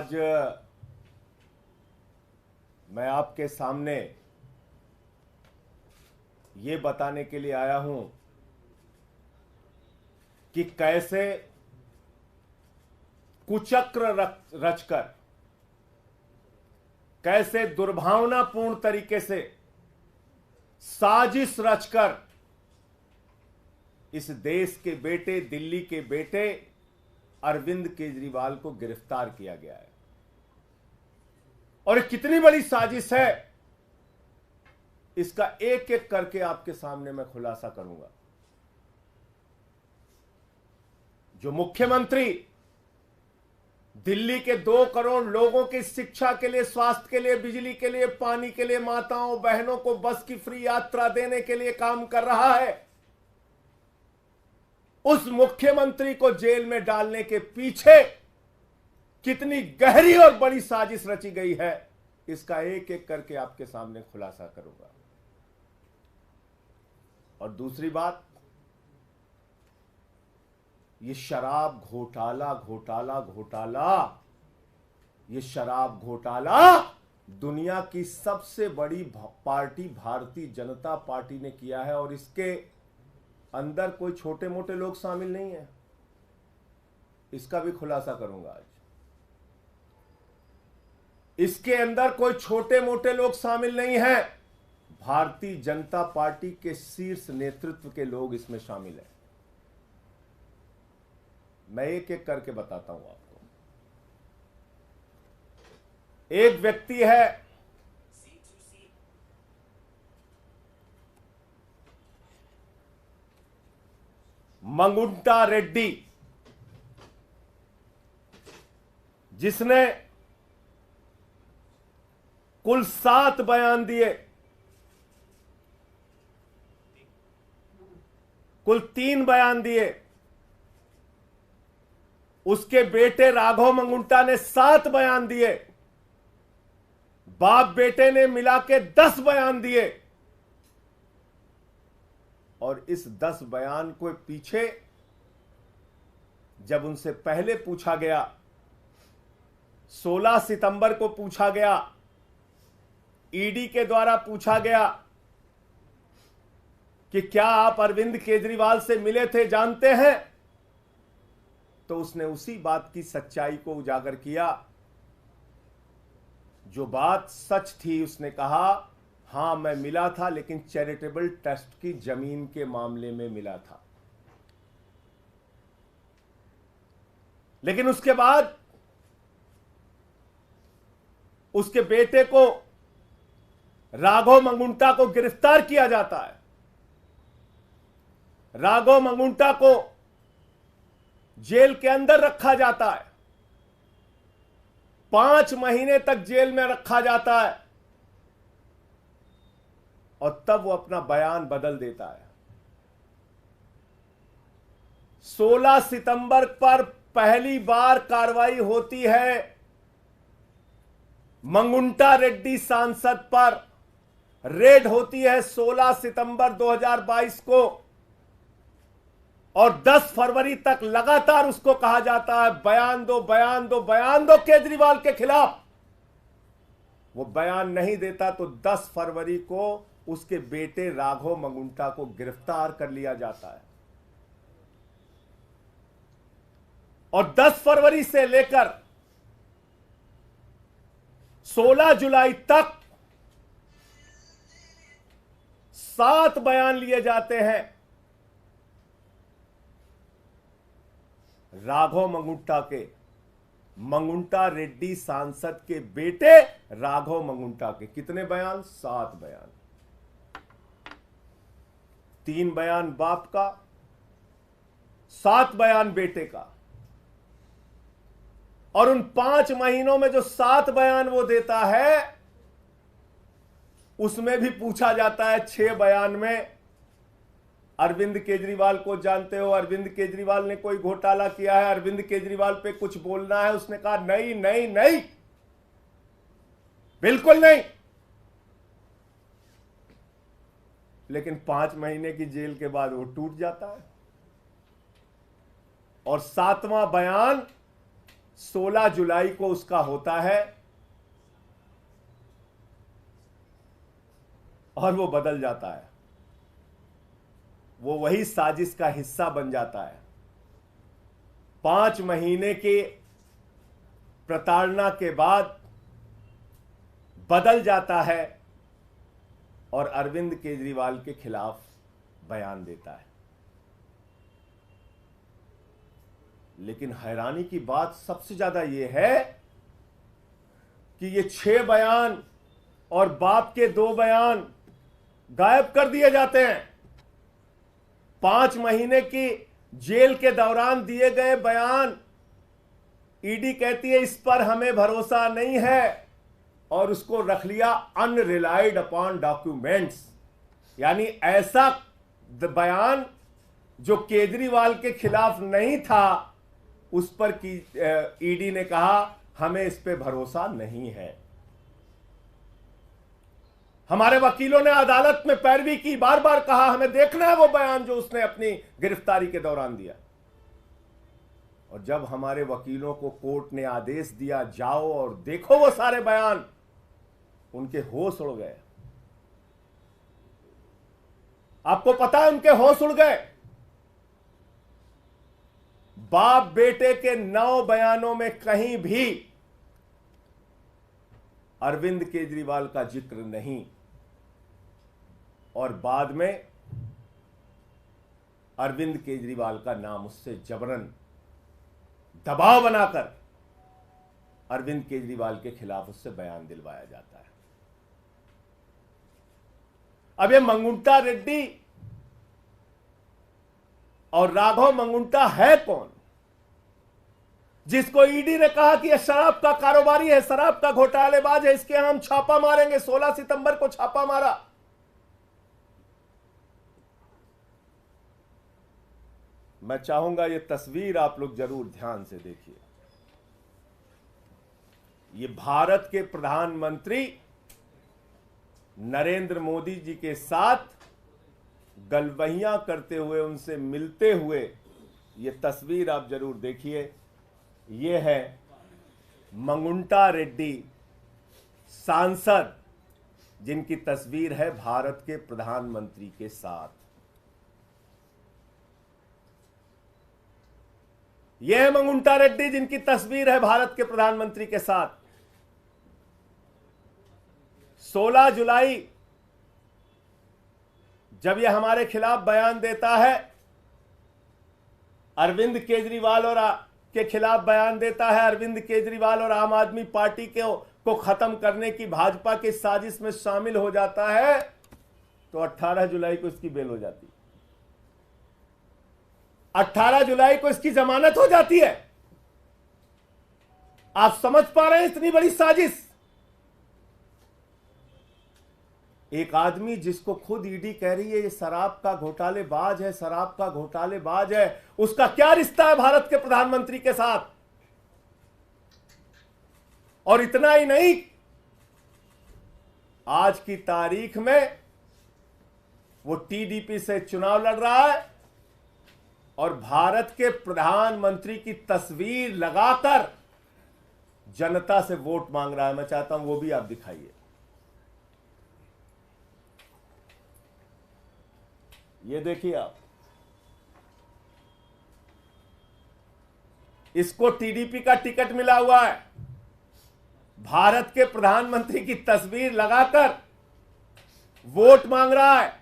आज मैं आपके सामने ये बताने के लिए आया हूं कि कैसे कुचक्र रचकर, कैसे दुर्भावनापूर्ण तरीके से साजिश रचकर इस देश के बेटे, दिल्ली के बेटे अरविंद केजरीवाल को गिरफ्तार किया गया है। और ये कितनी बड़ी साजिश है, इसका एक एक करके आपके सामने मैं खुलासा करूंगा। जो मुख्यमंत्री दिल्ली के 2 करोड़ लोगों की शिक्षा के लिए, स्वास्थ्य के लिए, बिजली के लिए, पानी के लिए, माताओं बहनों को बस की फ्री यात्रा देने के लिए काम कर रहा है, उस मुख्यमंत्री को जेल में डालने के पीछे कितनी गहरी और बड़ी साजिश रची गई है, इसका एक एक करके आपके सामने खुलासा करूंगा। और दूसरी बात, ये शराब घोटाला ये शराब घोटाला दुनिया की सबसे बड़ी पार्टी भारतीय जनता पार्टी ने किया है। और इसके अंदर कोई छोटे मोटे लोग शामिल नहीं है, इसका भी खुलासा करूंगा आज। इसके अंदर कोई छोटे मोटे लोग शामिल नहीं हैं, भारतीय जनता पार्टी के शीर्ष नेतृत्व के लोग इसमें शामिल हैं। मैं एक एक करके बताता हूं आपको। एक व्यक्ति है मंगुंटा रेड्डी, जिसने कुल 7 बयान दिए, कुल 3 बयान दिए। उसके बेटे राघव मंगुंटा ने 7 बयान दिए, बाप बेटे ने मिला के 10 बयान दिए। और इस 10 बयान को पीछे जब उनसे पहले पूछा गया, 16 सितंबर को पूछा गया, ईडी के द्वारा पूछा गया कि क्या आप अरविंद केजरीवाल से मिले थे, जानते हैं, तो उसने उसी बात की सच्चाई को उजागर किया। जो बात सच थी, उसने कहा हां मैं मिला था, लेकिन चैरिटेबल ट्रस्ट की जमीन के मामले में मिला था। लेकिन उसके बाद उसके बेटे को, राघव मंगुंटा को गिरफ्तार किया जाता है। राघव मंगुंटा को जेल के अंदर रखा जाता है, 5 महीने तक जेल में रखा जाता है। और तब वो अपना बयान बदल देता है। 16 सितंबर पर पहली बार कार्रवाई होती है मंगुंटा रेड्डी सांसद पर, रेड होती है 16 सितंबर 2022 को। और 10 फरवरी तक लगातार उसको कहा जाता है बयान दो, बयान दो, बयान दो केजरीवाल के खिलाफ। वो बयान नहीं देता तो 10 फरवरी को उसके बेटे राघव मंगुंटा को गिरफ्तार कर लिया जाता है। और 10 फरवरी से लेकर 16 जुलाई तक 7 बयान लिए जाते हैं राघव मंगुंटा के, मंगुंटा रेड्डी सांसद के बेटे राघव मंगुंटा के। कितने बयान? 7 बयान। 3 बयान बाप का, 7 बयान बेटे का। और उन 5 महीनों में जो 7 बयान वो देता है, उसमें भी पूछा जाता है 6 बयान में अरविंद केजरीवाल को जानते हो, अरविंद केजरीवाल ने कोई घोटाला किया है, अरविंद केजरीवाल पे कुछ बोलना है। उसने कहा नहीं नहीं नहीं, बिल्कुल नहीं। लेकिन 5 महीने की जेल के बाद वो टूट जाता है। और 7वां बयान 16 जुलाई को उसका होता है और वो बदल जाता है। वो वही साजिश का हिस्सा बन जाता है। 5 महीने के प्रताड़ना के बाद बदल जाता है और अरविंद केजरीवाल के खिलाफ बयान देता है। लेकिन हैरानी की बात सबसे ज्यादा यह है कि ये 6 बयान और बाप के 2 बयान गायब कर दिए जाते हैं। 5 महीने की जेल के दौरान दिए गए बयान, ईडी कहती है इस पर हमें भरोसा नहीं है और उसको रख लिया अनरिलाइड अपॉन डॉक्यूमेंट्स। यानी ऐसा बयान जो केजरीवाल के खिलाफ नहीं था उस पर की ईडी ने कहा हमें इस पे भरोसा नहीं है। हमारे वकीलों ने अदालत में पैरवी की, बार बार कहा हमें देखना है वो बयान जो उसने अपनी गिरफ्तारी के दौरान दिया। और जब हमारे वकीलों को कोर्ट ने आदेश दिया जाओ और देखो वो सारे बयान, उनके होश उड़ गए। आपको पता है उनके होश उड़ गए। बाप बेटे के 9 बयानों में कहीं भी अरविंद केजरीवाल का जिक्र नहीं और बाद में अरविंद केजरीवाल का नाम उससे जबरन दबाव बनाकर अरविंद केजरीवाल के खिलाफ उससे बयान दिलवाया जाता है। अब ये मंगुंटा रेड्डी और राघव मंगुंटा है कौन, जिसको ईडी ने कहा कि यह शराब का कारोबारी है, शराब का घोटालेबाज है, इसके हम छापा मारेंगे। 16 सितंबर को छापा मारा। मैं चाहूंगा ये तस्वीर आप लोग जरूर ध्यान से देखिए। ये भारत के प्रधानमंत्री नरेंद्र मोदी जी के साथ गलबहियां करते हुए, उनसे मिलते हुए ये तस्वीर आप जरूर देखिए। ये है मंगुंटा रेड्डी सांसद, जिनकी तस्वीर है भारत के प्रधानमंत्री के साथ। यह है मंगुंटा रेड्डी जिनकी तस्वीर है भारत के प्रधानमंत्री के साथ। 16 जुलाई जब यह हमारे खिलाफ बयान देता है, अरविंद केजरीवाल और के खिलाफ बयान देता है, अरविंद केजरीवाल और आम आदमी पार्टी को खत्म करने की भाजपा की साजिश में शामिल हो जाता है, तो 18 जुलाई को इसकी बेल हो जाती है। 18 जुलाई को इसकी जमानत हो जाती है। आप समझ पा रहे हैं इतनी बड़ी साजिश। एक आदमी जिसको खुद ईडी कह रही है ये शराब का घोटालेबाज है, शराब का घोटालेबाज है, उसका क्या रिश्ता है भारत के प्रधानमंत्री के साथ। और इतना ही नहीं, आज की तारीख में वो टीडीपी से चुनाव लड़ रहा है और भारत के प्रधानमंत्री की तस्वीर लगाकर जनता से वोट मांग रहा है। मैं चाहता हूं वो भी आप दिखाइए। ये देखिए आप, इसको टीडीपी का टिकट मिला हुआ है, भारत के प्रधानमंत्री की तस्वीर लगाकर वोट मांग रहा है।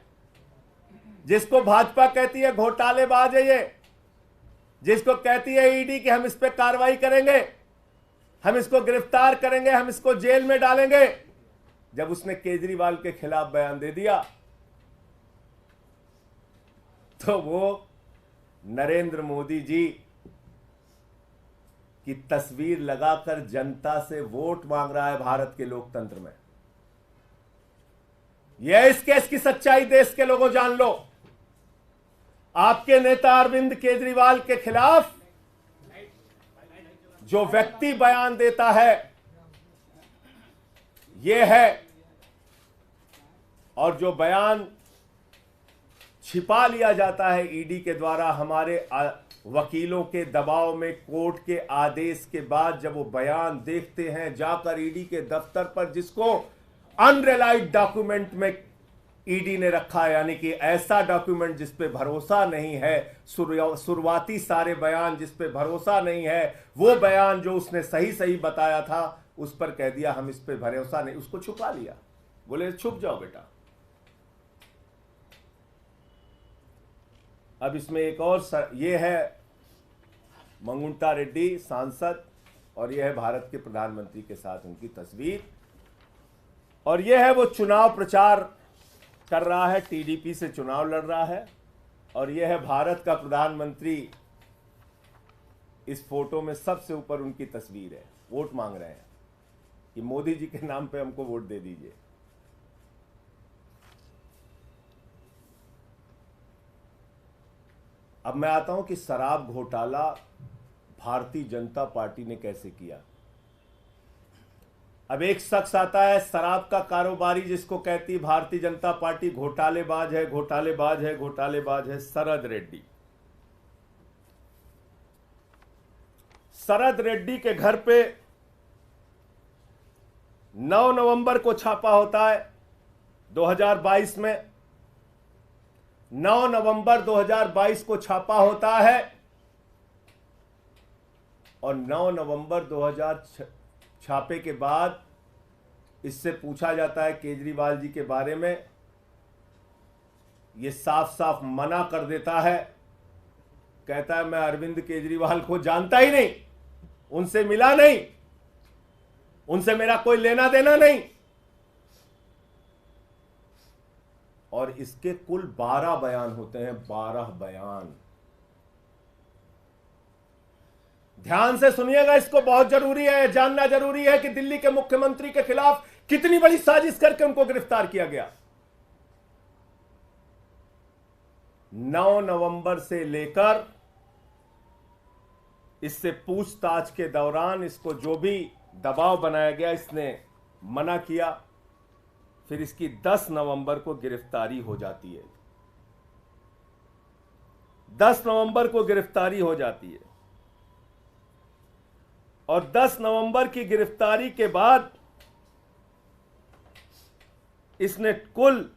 जिसको भाजपा कहती है घोटालेबाज है ये, जिसको कहती है ईडी कि हम इस पे कार्रवाई करेंगे, हम इसको गिरफ्तार करेंगे, हम इसको जेल में डालेंगे, जब उसने केजरीवाल के खिलाफ बयान दे दिया तो वो नरेंद्र मोदी जी की तस्वीर लगाकर जनता से वोट मांग रहा है भारत के लोकतंत्र में। यह इस केस की सच्चाई देश के लोगों जान लो। आपके नेता अरविंद केजरीवाल के खिलाफ जो व्यक्ति बयान देता है यह है, और जो बयान छिपा लिया जाता है ईडी के द्वारा हमारे वकीलों के दबाव में, कोर्ट के आदेश के बाद जब वो बयान देखते हैं जाकर ईडी के दफ्तर पर, जिसको अनरिलाइड डॉक्यूमेंट में ईडी ने रखा है, यानी कि ऐसा डॉक्यूमेंट जिस पे भरोसा नहीं है, शुरुआती सारे बयान जिस पे भरोसा नहीं है, वो बयान जो उसने सही सही बताया था उस पर कह दिया हम इस पे भरोसा नहीं, उसको छुपा लिया, बोले छुप जाओ बेटा। अब इसमें एक और ये है मंगुंटा रेड्डी सांसद, और ये है भारत के प्रधानमंत्री के साथ उनकी तस्वीर, और ये है वो चुनाव प्रचार कर रहा है, टीडीपी से चुनाव लड़ रहा है, और ये है भारत का प्रधानमंत्री। इस फोटो में सबसे ऊपर उनकी तस्वीर है, वोट मांग रहे हैं कि मोदी जी के नाम पे हमको वोट दे दीजिए। अब मैं आता हूं कि शराब घोटाला भारतीय जनता पार्टी ने कैसे किया। अब एक शख्स आता है शराब का कारोबारी, जिसको कहती है भारतीय जनता पार्टी घोटालेबाज है, घोटालेबाज है, घोटालेबाज है, शरद रेड्डी। शरद रेड्डी के घर पे 9 नवंबर को छापा होता है 2022 में। 9 नवंबर 2022 को छापा होता है और 9 नवंबर 2000 छापे के बाद इससे पूछा जाता है केजरीवाल जी के बारे में। ये साफ साफ मना कर देता है, कहता है मैं अरविंद केजरीवाल को जानता ही नहीं, उनसे मिला नहीं, उनसे मेरा कोई लेना देना नहीं। और इसके कुल 12 बयान होते हैं, 12 बयान। ध्यान से सुनिएगा, इसको बहुत जरूरी है, जानना जरूरी है कि दिल्ली के मुख्यमंत्री के खिलाफ कितनी बड़ी साजिश करके उनको गिरफ्तार किया गया। 9 नवंबर से लेकर इससे पूछताछ के दौरान इसको जो भी दबाव बनाया गया, इसने मना किया। फिर इसकी 10 नवंबर को गिरफ्तारी हो जाती है। 10 नवंबर को गिरफ्तारी हो जाती है और 10 नवंबर की गिरफ्तारी के बाद इसने कुल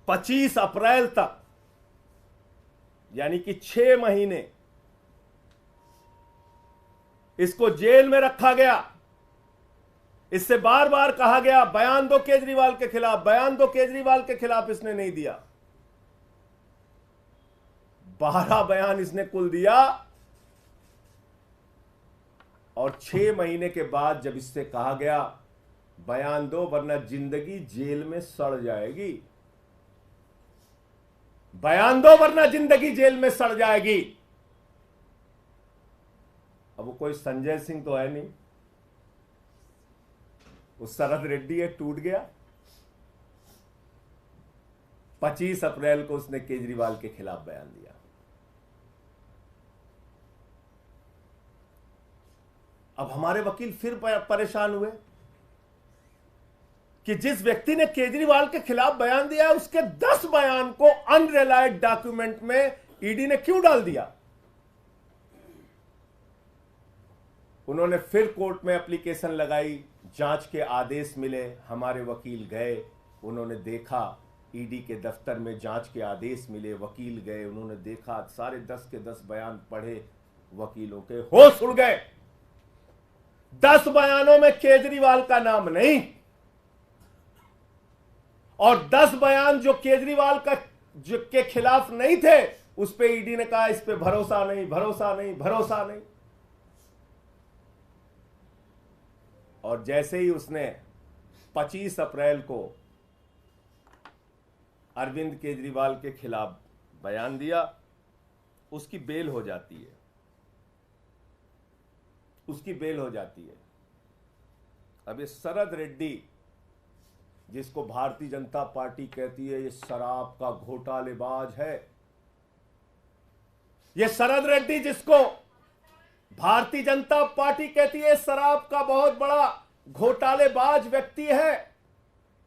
25 अप्रैल तक, यानी कि 6 महीने इसको जेल में रखा गया। इससे बार बार कहा गया बयान दो केजरीवाल के खिलाफ, बयान दो केजरीवाल के खिलाफ, इसने नहीं दिया। 12 बयान इसने कुल दिया और 6 महीने के बाद जब इससे कहा गया बयान दो वरना जिंदगी जेल में सड़ जाएगी, बयान दो वरना जिंदगी जेल में सड़ जाएगी। अब वो कोई संजय सिंह तो है नहीं, वो शरद रेड्डी है, टूट गया। 25 अप्रैल को उसने केजरीवाल के खिलाफ बयान दिया। अब हमारे वकील फिर परेशान हुए कि जिस व्यक्ति ने केजरीवाल के खिलाफ बयान दिया उसके 10 बयान को अनरिलाइड डॉक्यूमेंट में ईडी ने क्यों डाल दिया। उन्होंने फिर कोर्ट में एप्लीकेशन लगाई, जांच के आदेश मिले। हमारे वकील गए, उन्होंने देखा, ईडी के दफ्तर में जांच के आदेश मिले, वकील गए, उन्होंने देखा, सारे 10 के 10 बयान पढ़े, वकीलों के होश उड़ गए। 10 बयानों में केजरीवाल का नाम नहीं और 10 बयान जो केजरीवाल का जो के खिलाफ नहीं थे उस पे ईडी ने कहा इस पे भरोसा नहीं, भरोसा नहीं, भरोसा नहीं। और जैसे ही उसने 25 अप्रैल को अरविंद केजरीवाल के खिलाफ बयान दिया, उसकी बेल हो जाती है, उसकी बेल हो जाती है। अब ये शरद रेड्डी, जिसको भारतीय जनता पार्टी कहती है ये शराब का घोटालेबाज है, ये शरद रेड्डी जिसको भारतीय जनता पार्टी कहती है शराब का बहुत बड़ा घोटालेबाज व्यक्ति है,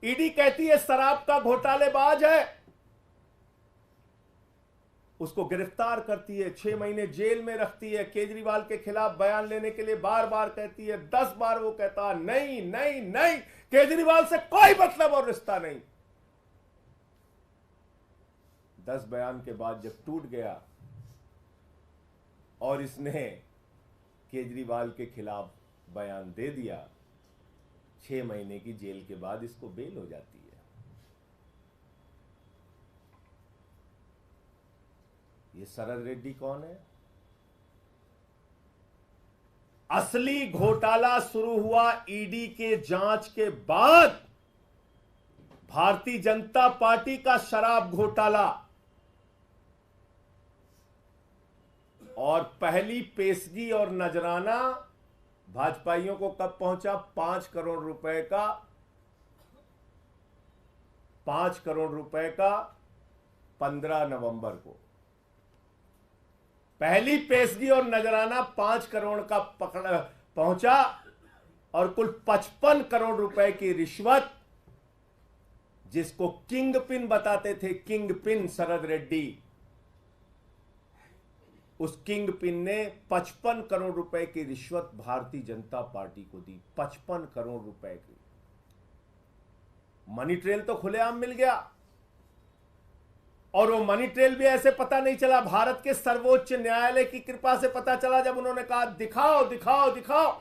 ईडी कहती है शराब का घोटालेबाज है, उसको गिरफ्तार करती है, 6 महीने जेल में रखती है, केजरीवाल के खिलाफ बयान लेने के लिए बार बार कहती है, 10 बार वो कहता है नहीं नहीं नहीं, केजरीवाल से कोई मतलब और रिश्ता नहीं। 10 बयान के बाद जब टूट गया और इसने केजरीवाल के खिलाफ बयान दे दिया, 6 महीने की जेल के बाद इसको बेल हो जाती है। ये शरद रेड्डी कौन है? असली घोटाला शुरू हुआ ईडी के जांच के बाद। भारतीय जनता पार्टी का शराब घोटाला, और पहली पेशगी और नजराना भाजपाइयों को कब पहुंचा? 5 करोड़ रुपए का, 5 करोड़ रुपए का 15 नवंबर को पहली पेशगी और नजराना 5 करोड़ का पहुंचा, और कुल 55 करोड़ रुपए की रिश्वत, जिसको किंग पिन बताते थे, किंग पिन शरद रेड्डी, उस किंग पिन ने 55 करोड़ रुपए की रिश्वत भारतीय जनता पार्टी को दी। 55 करोड़ रुपए की मनी ट्रेल तो खुलेआम मिल गया, और वो मनी ट्रेल भी ऐसे पता नहीं चला, भारत के सर्वोच्च न्यायालय की कृपा से पता चला, जब उन्होंने कहा दिखाओ दिखाओ दिखाओ।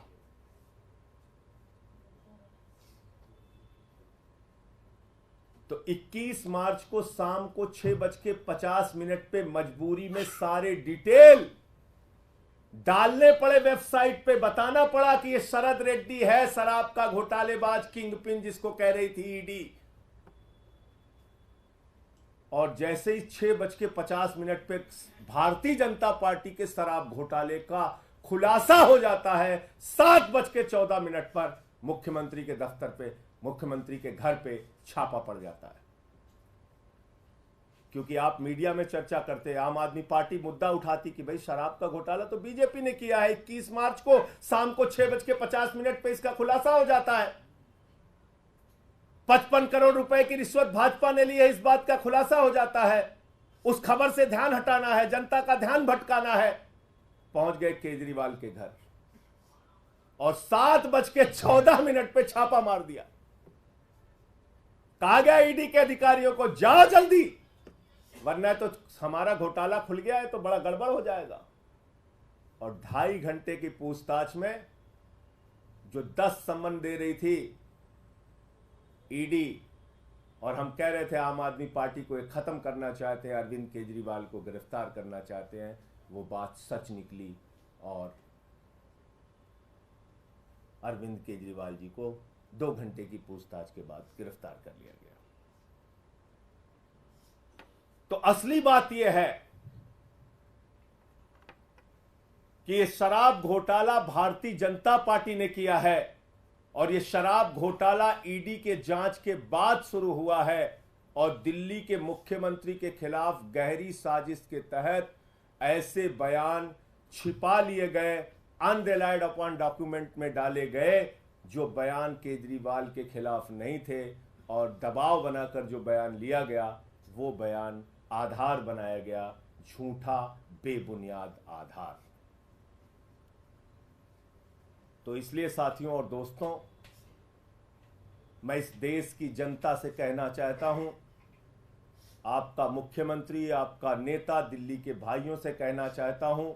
तो 21 मार्च को शाम को 6:50 पे मजबूरी में सारे डिटेल डालने पड़े वेबसाइट पे, बताना पड़ा कि ये शरद रेड्डी है शराब का घोटालेबाज, किंग पिन जिसको कह रही थी ईडी। और जैसे ही 6:50 पे भारतीय जनता पार्टी के शराब घोटाले का खुलासा हो जाता है, 7:14 पर मुख्यमंत्री के दफ्तर पे, मुख्यमंत्री के घर पे छापा पड़ जाता है। क्योंकि आप मीडिया में चर्चा करते, आम आदमी पार्टी मुद्दा उठाती कि भाई शराब का घोटाला तो बीजेपी ने किया है। 21 मार्च को शाम को 6:50 पे इसका खुलासा हो जाता है। 55 करोड़ रुपए की रिश्वत भाजपा ने ली है, इस बात का खुलासा हो जाता है। उस खबर से ध्यान हटाना है, जनता का ध्यान भटकाना है। पहुंच गए केजरीवाल के घर और 7:14 पे छापा मार दिया। कहा गया ईडी के अधिकारियों को, जाओ जल्दी, वरना तो हमारा घोटाला खुल गया है तो बड़ा गड़बड़ हो जाएगा। और 2.5 घंटे की पूछताछ में जो 10 सम्मन दे रही थी ईडी, और हम कह रहे थे आम आदमी पार्टी को एक खत्म करना चाहते हैं, अरविंद केजरीवाल को गिरफ्तार करना चाहते हैं, वो बात सच निकली और अरविंद केजरीवाल जी को 2 घंटे की पूछताछ के बाद गिरफ्तार कर लिया गया। तो असली बात यह है कि यह शराब घोटाला भारतीय जनता पार्टी ने किया है, और यह शराब घोटाला ईडी के जांच के बाद शुरू हुआ है, और दिल्ली के मुख्यमंत्री के खिलाफ गहरी साजिश के तहत ऐसे बयान छिपा लिए गए, अनरिलाइड अपॉन डॉक्यूमेंट में डाले गए, जो बयान केजरीवाल के खिलाफ नहीं थे, और दबाव बनाकर जो बयान लिया गया वो बयान आधार बनाया गया, झूठा बेबुनियाद आधार। तो इसलिए साथियों और दोस्तों, मैं इस देश की जनता से कहना चाहता हूं, आपका मुख्यमंत्री, आपका नेता, दिल्ली के भाइयों से कहना चाहता हूं,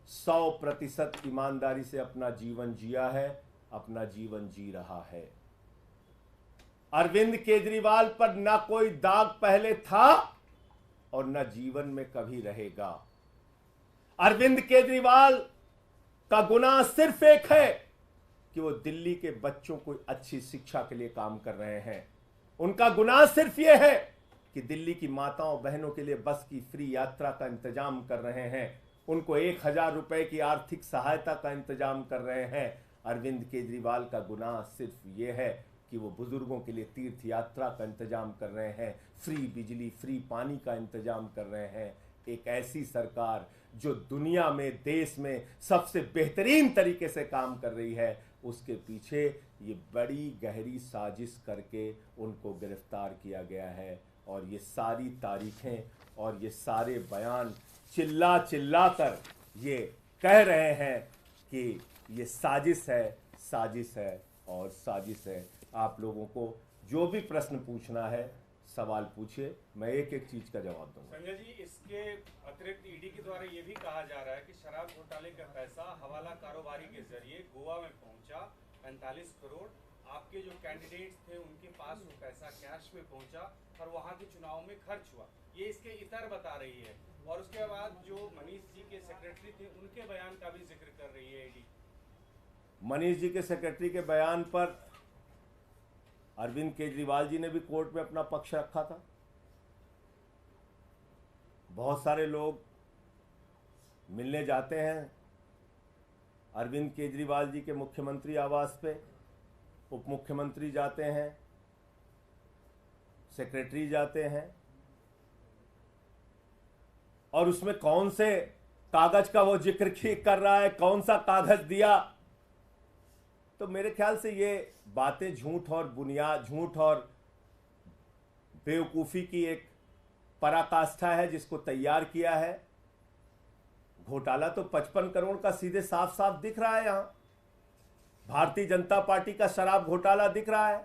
100% ईमानदारी से अपना जीवन जिया है, अपना जीवन जी रहा है। अरविंद केजरीवाल पर ना कोई दाग पहले था और न जीवन में कभी रहेगा। अरविंद केजरीवाल का गुनाह सिर्फ एक है कि वो दिल्ली के बच्चों को अच्छी शिक्षा के लिए काम कर रहे हैं। उनका गुनाह सिर्फ ये है कि दिल्ली की माताओं बहनों के लिए बस की फ्री यात्रा का इंतजाम कर रहे हैं, उनको 1000 रुपए की आर्थिक सहायता का इंतजाम कर रहे हैं। अरविंद केजरीवाल का गुनाह सिर्फ ये है कि वो बुजुर्गों के लिए तीर्थ यात्रा का इंतजाम कर रहे हैं, फ्री बिजली, फ्री पानी का इंतजाम कर रहे हैं। एक ऐसी सरकार जो दुनिया में, देश में सबसे बेहतरीन तरीके से काम कर रही है, उसके पीछे ये बड़ी गहरी साजिश करके उनको गिरफ्तार किया गया है। और ये सारी तारीखें और ये सारे बयान चिल्ला चिल्ला कर ये कह रहे हैं कि ये साजिश है और साजिश है। आप लोगों को जो भी प्रश्न पूछना है सवाल पूछिए, मैं एक एक चीज का जवाब दूंगा। संजय जी, इसके अतिरिक्त ईडी के द्वारा ये भी कहा जा रहा है कि शराब घोटाले का पैसा हवाला कारोबारी के जरिए गोवा में पहुंचा 45 करोड़। आपके जो कैंडिडेट्स थे उनके पास वो पैसा कैश में पहुंचा और वहां के चुनाव में खर्च हुआ, ये इसके इतर बता रही है। और उसके बाद जो मनीष जी के सेक्रेटरी थे उनके बयान का भी जिक्र कर रही है ईडी। मनीष जी के सेक्रेटरी के बयान पर अरविंद केजरीवाल जी ने भी कोर्ट में अपना पक्ष रखा था। बहुत सारे लोग मिलने जाते हैं अरविंद केजरीवाल जी के मुख्यमंत्री आवास पे, उप मुख्यमंत्री जाते हैं, सेक्रेटरी जाते हैं, और उसमें कौन से कागज का वो जिक्र कर रहा है, कौन सा कागज दिया। तो मेरे ख्याल से ये बातें झूठ और बेवकूफ़ी की एक पराकाष्ठा है जिसको तैयार किया है। घोटाला तो 55 करोड़ का सीधे साफ साफ दिख रहा है। यहां भारतीय जनता पार्टी का शराब घोटाला दिख रहा है।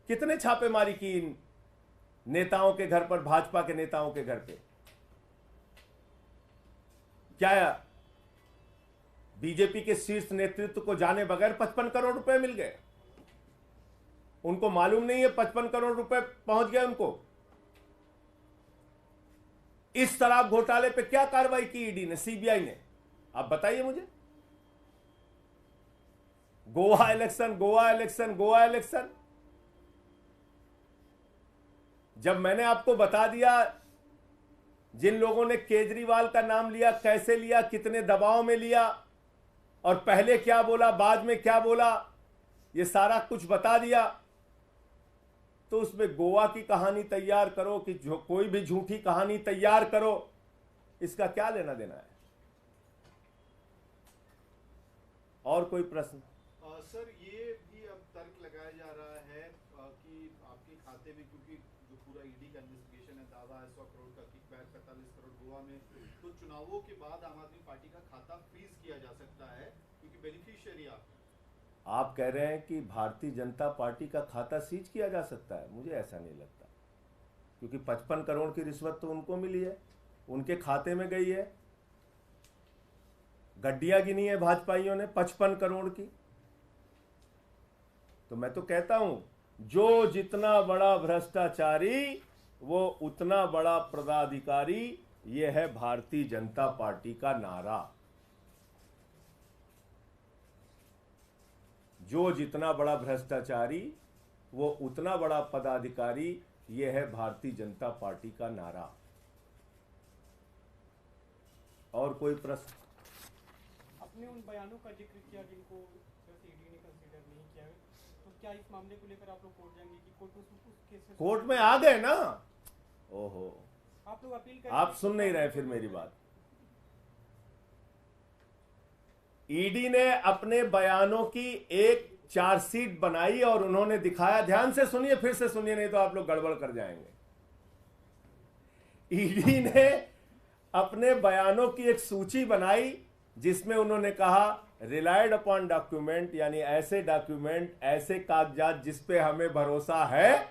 कितने छापेमारी की इन नेताओं के घर पर, भाजपा के नेताओं के घर पे। क्या बीजेपी के शीर्ष नेतृत्व को जाने बगैर 55 करोड़ रुपए मिल गए? उनको मालूम नहीं है 55 करोड़ रुपए पहुंच गए उनको। इस शराब घोटाले पे क्या कार्रवाई की ईडी ने, सीबीआई ने? आप बताइए मुझे। गोवा इलेक्शन। जब मैंने आपको बता दिया जिन लोगों ने केजरीवाल का नाम लिया, कैसे लिया, कितने दबाव में लिया, और पहले क्या बोला, बाद में क्या बोला, ये सारा कुछ बता दिया, तो उसमें गोवा की कहानी तैयार करो कि जो कोई भी झूठी कहानी तैयार करो, इसका क्या लेना देना है? और कोई प्रश्न? सर, ये भी अब तर्क लगाया जा रहा है कि आपके खाते में, क्योंकि जो पूरा ईडी का इन्वेस्टिगेशन है, दावा है 100 करोड़ का किकबैक, 45 करोड़ गोवा में, तो चुनावों के बाद आम आदमी पार्टी का खाता फ्रीज किया जा सकता है क्योंकि बेनिफिशियरी आप कह रहे हैं कि भारतीय जनता पार्टी का खाता सीज किया जा सकता है? मुझे ऐसा नहीं लगता, क्योंकि 55 करोड़ की रिश्वत तो उनको मिली है, उनके खाते में गई है। गड्डियां गिनी है भाजपाइयों ने 55 करोड़ की। तो मैं तो कहता हूं, जो जितना बड़ा भ्रष्टाचारी वो उतना बड़ा पदाधिकारी, ये है भारतीय जनता पार्टी का नारा। जो जितना बड़ा भ्रष्टाचारी वो उतना बड़ा पदाधिकारी, ये है भारतीय जनता पार्टी का नारा। और कोई प्रश्न? अपने उन बयानों का जिक्र किया जिनको ईडी ने कंसीडर नहीं किया, तो क्या इस मामले को लेकर आप लोग कोर्ट जाएंगे कि कोर्ट उस केस कोर्ट में आ गए ना? ओहो, आप लोग अपील कर, आप सुन नहीं रहे फिर मेरी बात। ईडी ने अपने बयानों की एक चार्जशीट बनाई और उन्होंने दिखाया, ध्यान से सुनिए, फिर से सुनिए, नहीं तो आप लोग गड़बड़ कर जाएंगे। ईडी ने अपने बयानों की एक सूची बनाई जिसमें उन्होंने कहा रिलाइड अपॉन डॉक्यूमेंट, यानी ऐसे डॉक्यूमेंट, ऐसे कागजात जिस पे हमें भरोसा है,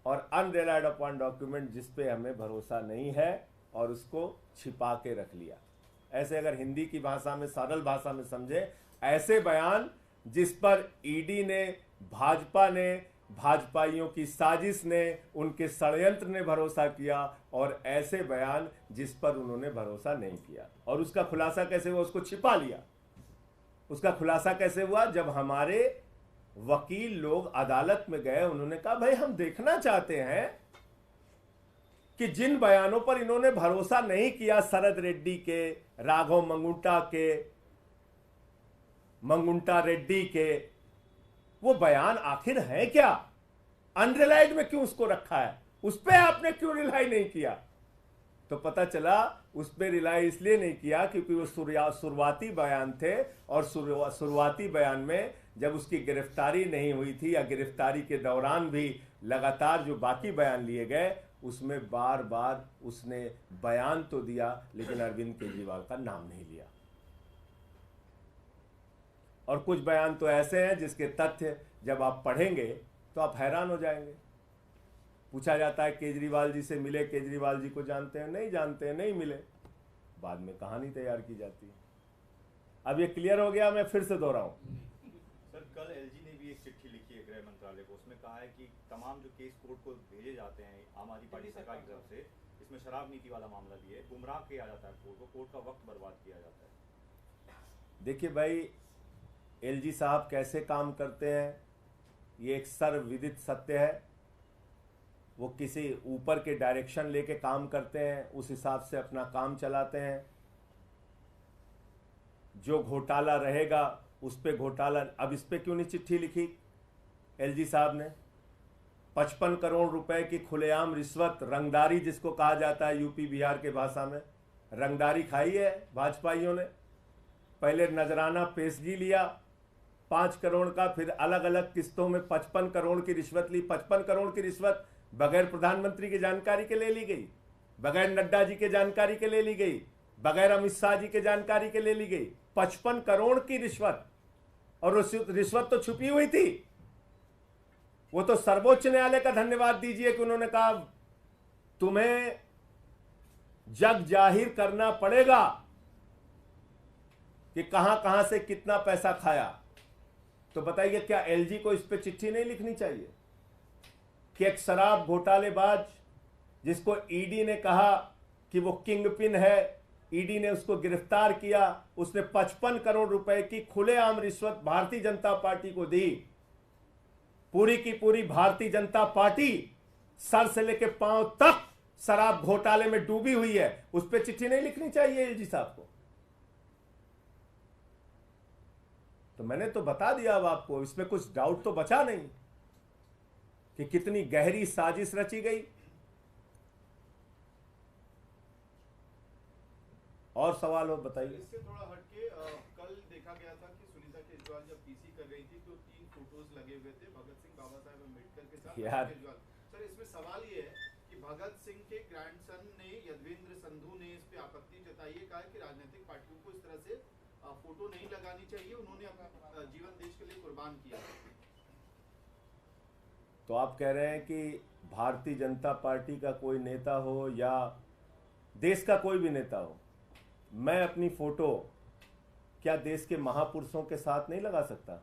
और अनरिलाइड अपॉन डॉक्यूमेंट जिस पे हमें भरोसा नहीं है, और उसको छिपा के रख लिया। ऐसे अगर हिंदी की भाषा में, सरल भाषा में समझे, ऐसे बयान जिस पर ईडी ने, भाजपा ने, भाजपाइयों की साजिश ने, उनके षड्यंत्र ने भरोसा किया, और ऐसे बयान जिस पर उन्होंने भरोसा नहीं किया। और उसका खुलासा कैसे हुआ? उसको छिपा लिया। उसका खुलासा कैसे हुआ? जब हमारे वकील लोग अदालत में गए, उन्होंने कहा भाई हम देखना चाहते हैं कि जिन बयानों पर इन्होंने भरोसा नहीं किया, शरद रेड्डी के, राघव मंगुंटा रेड्डी के, वो बयान आखिर है क्या? अनरिलाइड में क्यों उसको रखा है? उस पर आपने क्यों रिलाई नहीं किया? तो पता चला उस पर रिलाई इसलिए नहीं किया क्योंकि वो शुरुआती बयान थे, और शुरुआती बयान में जब उसकी गिरफ्तारी नहीं हुई थी, या गिरफ्तारी के दौरान भी लगातार जो बाकी बयान लिए गए, उसमें बार बार उसने बयान तो दिया लेकिन अरविंद केजरीवाल का नाम नहीं लिया। और कुछ बयान तो ऐसे हैं जिसके तथ्य जब आप पढ़ेंगे तो आप हैरान हो जाएंगे। पूछा जाता है केजरीवाल जी से मिले, केजरीवाल जी को जानते हैं? नहीं जानते हैं, नहीं मिले। बाद में कहानी तैयार की जाती है। अब ये क्लियर हो गया, मैं फिर से दोहराऊं। सर, कल एलजी ने भी एक चिट्ठी लिखी है गृह मंत्रालय को, उसमें कहा है कि तमाम जो केस कोर्ट को भेजे जाते हैं आम आदमी पार्टी सरकार की तरफ से, इसमें शराब नीति वाला मामला भी है, गुमराह किया जाता है कोर्ट को, कोर्ट का वक्त बर्बाद किया जाता है। देखिए भाई, एलजी साहब कैसे काम करते हैं ये एक सर्वविदित सत्य है। वो किसी ऊपर के डायरेक्शन लेके काम करते हैं, उस हिसाब से अपना काम चलाते हैं। जो घोटाला रहेगा उस पे घोटाला। अब इस पे क्यों नहीं चिट्ठी लिखी एलजी साहब ने? 55 करोड़ रुपए की खुलेआम रिश्वत, रंगदारी जिसको कहा जाता है यूपी बिहार के भाषा में, रंगदारी खाई है भाजपाइयों ने। पहले नजराना पेशगी लिया 5 करोड़ का, फिर अलग अलग किस्तों में 55 करोड़ की रिश्वत ली। 55 करोड़ की रिश्वत बगैर प्रधानमंत्री की जानकारी के ले ली गई, बगैर नड्डा जी के जानकारी के ले ली गई, बगैर अमित शाह जी के जानकारी के ले ली गई। 55 करोड़ की रिश्वत, और रिश्वत तो छुपी हुई थी। वो तो सर्वोच्च न्यायालय का धन्यवाद दीजिए कि उन्होंने कहा तुम्हें जग जाहिर करना पड़ेगा कि कहां कहां से कितना पैसा खाया। तो बताइए, क्या एलजी को इस पे चिट्ठी नहीं लिखनी चाहिए कि एक शराब घोटालेबाज जिसको ईडी ने कहा कि वो किंगपिन है, ईडी ने उसको गिरफ्तार किया, उसने 55 करोड़ रुपए की खुलेआम रिश्वत भारतीय जनता पार्टी को दी। पूरी की पूरी भारतीय जनता पार्टी सर से लेकर पांव तक शराब घोटाले में डूबी हुई है। उस पर चिट्ठी नहीं लिखनी चाहिए एलजी साहब को? तो मैंने तो बता दिया अब आपको, इसमें कुछ डाउट तो बचा नहीं कि कितनी गहरी साजिश रची गई। और सवाल हो बताइए। इससे थोड़ा हटके कल देखा गया था कि सुनीता केजरीवाल जब पीसी कर रही थी तो 3 फोटोज लगे हुए थे भगत सिंह, बाबा साहेब अम्बेडकर के साथ केजरीवाल। सर, इसमें सवाल ये है कि भगत सिंह के ग्रैंडसन ने, यदवेंद्र संधू ने इस पे आपत्ति जताई है, कहा कि राजनीतिक पार्टियों को इस तरह से फोटो नहीं लगानी चाहिए, उन्होंने अपना जीवन देश के लिए कुर्बान किया। तो आप कह रहे हैं कि भारतीय जनता पार्टी का कोई नेता हो या देश का कोई भी नेता हो, मैं अपनी फोटो क्या देश के महापुरुषों के साथ नहीं लगा सकता?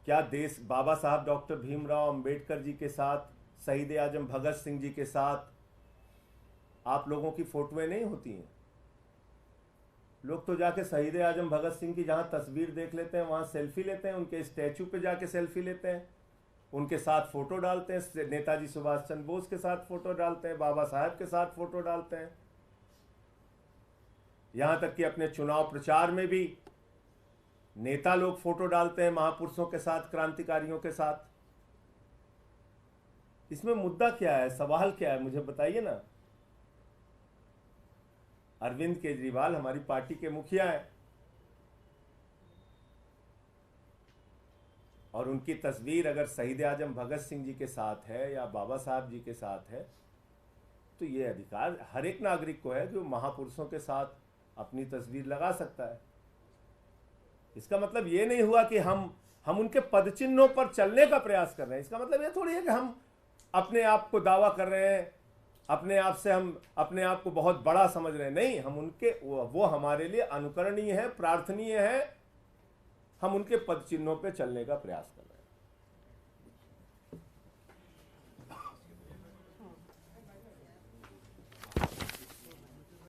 क्या देश बाबा साहब डॉक्टर भीमराव अंबेडकर जी के साथ, शहीद आजम भगत सिंह जी के साथ आप लोगों की फोटोएं नहीं होती हैं? लोग तो जाके शहीद आजम भगत सिंह की जहां तस्वीर देख लेते हैं वहां सेल्फी लेते हैं, उनके स्टैचू पे जाके सेल्फी लेते हैं, उनके साथ फोटो डालते हैं, नेताजी सुभाष चंद्र बोस के साथ फोटो डालते हैं, बाबा साहब के साथ फोटो डालते हैं। यहां तक कि अपने चुनाव प्रचार में भी नेता लोग फोटो डालते हैं महापुरुषों के साथ, क्रांतिकारियों के साथ। इसमें मुद्दा क्या है, सवाल क्या है, मुझे बताइए ना। अरविंद केजरीवाल हमारी पार्टी के मुखिया हैं और उनकी तस्वीर अगर शहीद आजम भगत सिंह जी के साथ है या बाबा साहब जी के साथ है तो ये अधिकार हर एक नागरिक को है जो महापुरुषों के साथ अपनी तस्वीर लगा सकता है। इसका मतलब ये नहीं हुआ कि हम उनके पदचिन्हों पर चलने का प्रयास कर रहे हैं। इसका मतलब ये थोड़ी है कि हम अपने आप को दावा कर रहे हैं, अपने आप से हम अपने आप को बहुत बड़ा समझ रहे हैं। नहीं, हम उनके वो हमारे लिए अनुकरणीय है, प्रार्थनीय है। हम उनके पदचिन्हों पे चलने का प्रयास कर रहे हैं।